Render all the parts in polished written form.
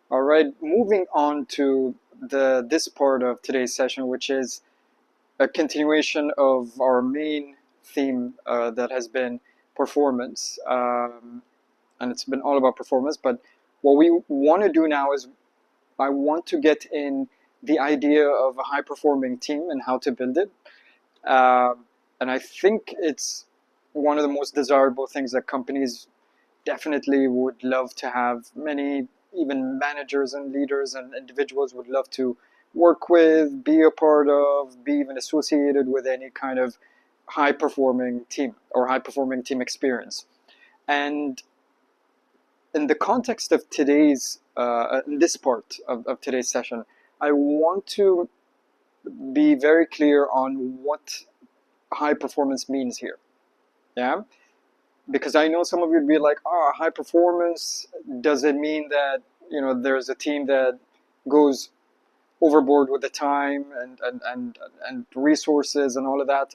All right, moving on to this part of today's session, which is a continuation of our main theme that has been performance, and it's been all about performance. But what we want to do now is I want to get in the idea of a high performing team and how to build it. And I think it's one of the most desirable things that companies definitely would love to have. Many, even managers and leaders and individuals, would love to work with, be a part of, be even associated with any kind of high performing team or high performing team experience. And in the context of today's, in this part of today's session, I want to be very clear on what high performance means here. Yeah, because I know some of you would be like, "Ah, high performance. Does it mean that there's a team that goes overboard with the time and resources and all of that,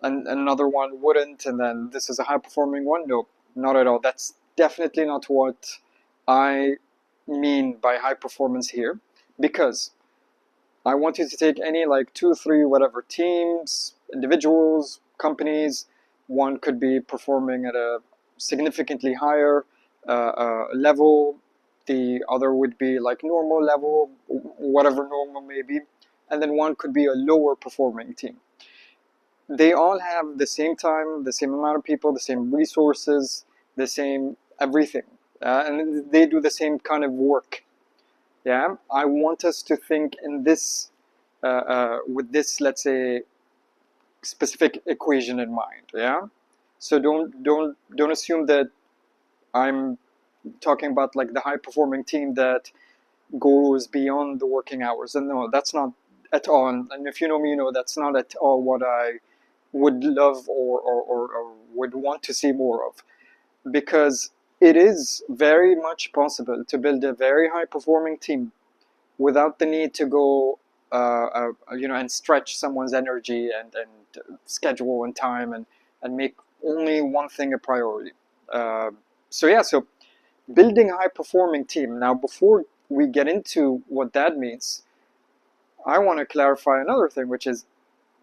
and another one wouldn't, and then this is a high performing one?" No, not at all. That's definitely not what I mean by high performance here, because I want you to take any like two, three, whatever teams, individuals, companies. One could be performing at a significantly higher level. The other would be like normal level, whatever normal may be. And then one could be a lower performing team. They all have the same time, the same amount of people, the same resources, the same everything. And they do the same kind of work. Yeah, I want us to think in this with this, let's say, specific equation in mind. Yeah, so don't assume that I'm talking about like the high performing team that goes beyond the working hours. And no, that's not at all. And if you know me, you know that's not at all what I would love or would want to see more of, because it is very much possible to build a very high performing team without the need to go and stretch someone's energy and schedule and time and make only one thing a priority. So building a high performing team. Now, before we get into what that means, I want to clarify another thing, which is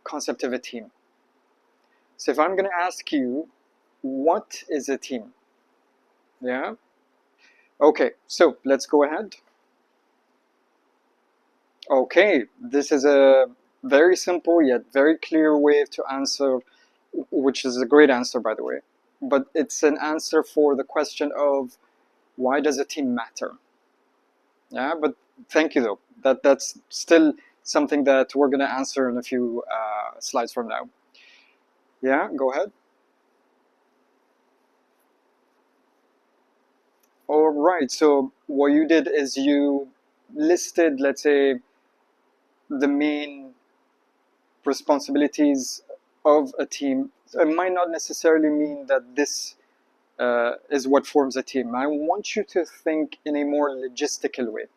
concept of a team. So if I'm going to ask you, what is a team? Yeah. Okay, so let's go ahead. Okay, this is a very simple yet very clear way to answer, which is a great answer, by the way. But it's an answer for the question of why does a team matter? Yeah, but thank you though. That's still something that we're going to answer in a few slides from now. Yeah, go ahead. All right, so what you did is you listed, let's say, the main responsibilities of a team. It might not necessarily mean that this is what forms a team. I want you to think in a more logistical way.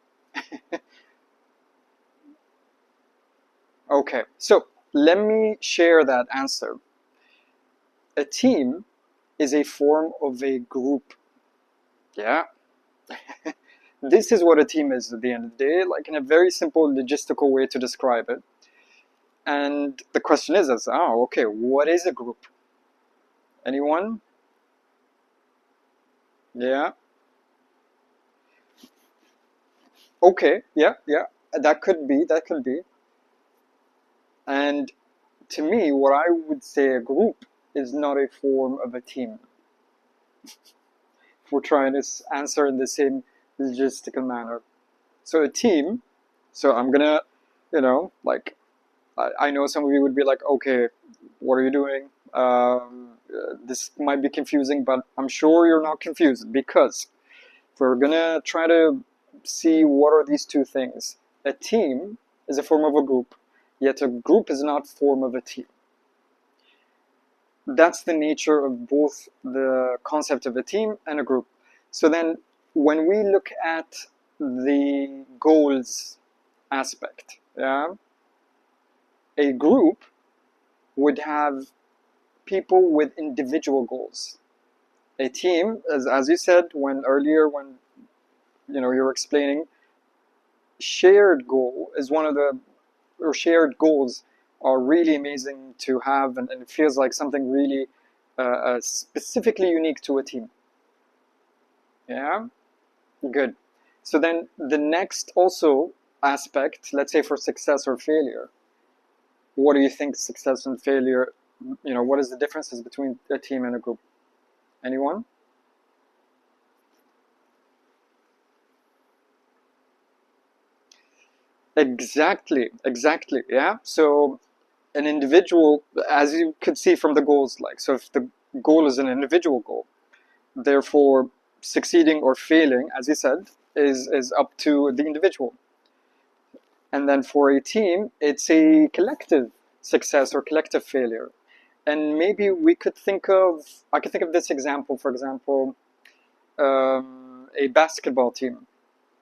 Okay, so let me share that answer. A team is a form of a group. Yeah. This is what a team is at the end of the day, like in a very simple logistical way to describe it. And the question is, oh, okay, what is a group? Anyone? Yeah. Okay. Yeah. Yeah. That could be. That could be. And to me, what I would say a group is not a form of a team. If we're trying to answer in the same logistical manner. So a team. So I'm gonna, like, I know some of you would be like, okay, what are you doing? This might be confusing, but I'm sure you're not confused, because if we're gonna try to see what are these two things. A team is a form of a group, yet a group is not a form of a team. That's the nature of both the concept of a team and a group. So then when we look at the goals aspect, yeah, a group would have people with individual goals. A team, as you said when you're explaining, shared goal is one of the or shared goals are really amazing to have, and it feels like something really specifically unique to a team. Yeah, good. So then the next also aspect, let's say for success or failure, what do you think success and failure, what is the differences between a team and a group? Anyone? Exactly, exactly. Yeah. So an individual, as you could see from the goals, like, so if the goal is an individual goal, therefore succeeding or failing, as you said, is up to the individual. And then for a team, it's a collective success or collective failure. And maybe I could think of this example, for example, a basketball team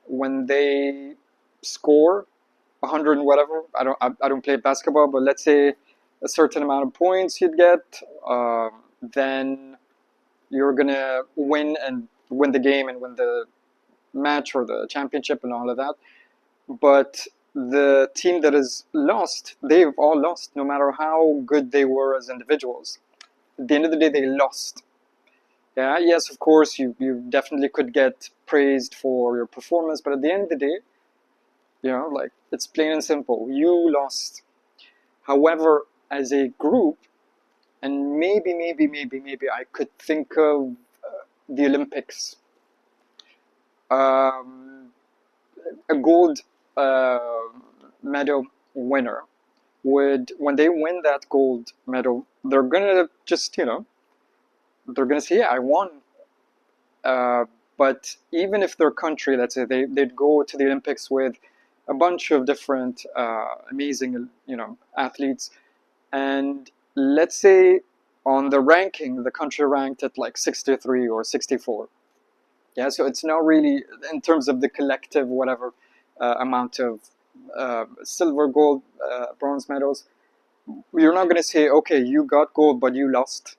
when they score 100 and whatever. I don't play basketball, but let's say a certain amount of points you'd get, then you're gonna win the game and win the match or the championship and all of that. But the team that is lost, they've all lost, no matter how good they were as individuals. At the end of the day, they lost. Yeah, yes, of course, you definitely could get praised for your performance, but at the end of the day, like, it's plain and simple. You lost. However, as a group, and maybe I could think of the Olympics. Um, a gold uh, medal winner would, when they win that gold medal, they're gonna just, they're gonna say, yeah, I won. Uh, but even if their country, let's say they'd go to the Olympics with a bunch of different amazing, athletes, and let's say on the ranking, the country ranked at like 63 or 64. Yeah, so it's not really in terms of the collective whatever amount of silver, gold, bronze medals. You're not going to say, okay, you got gold, but you lost.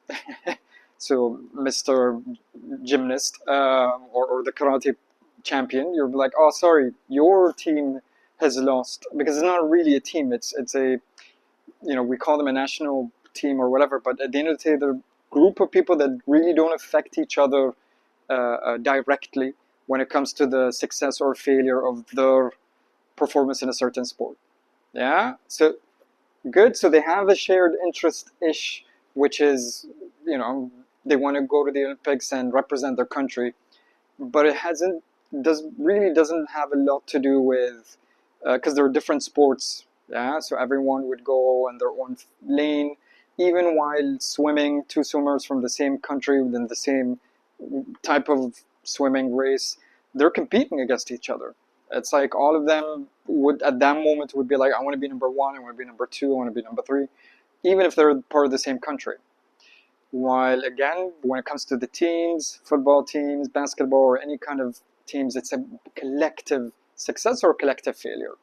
So, Mr. Gymnast or the karate champion, you're like, oh, sorry, your team has lost because it's not really a team. It's a, we call them a national team or whatever, but at the end of the day, they're a group of people that really don't affect each other directly when it comes to the success or failure of their performance in a certain sport. Yeah, so good. So they have a shared interest ish, which is, they want to go to the Olympics and represent their country, but it hasn't does really doesn't have a lot to do with because there are different sports. Yeah, so everyone would go in their own lane, even while swimming. Two swimmers from the same country within the same type of swimming race, they're competing against each other. It's like all of them would at that moment would be like, I want to be number one, I want to be number two, I want to be number three, even if they're part of the same country. While again, when it comes to the teams, football teams, basketball, or any kind of teams, it's a collective success or collective failure.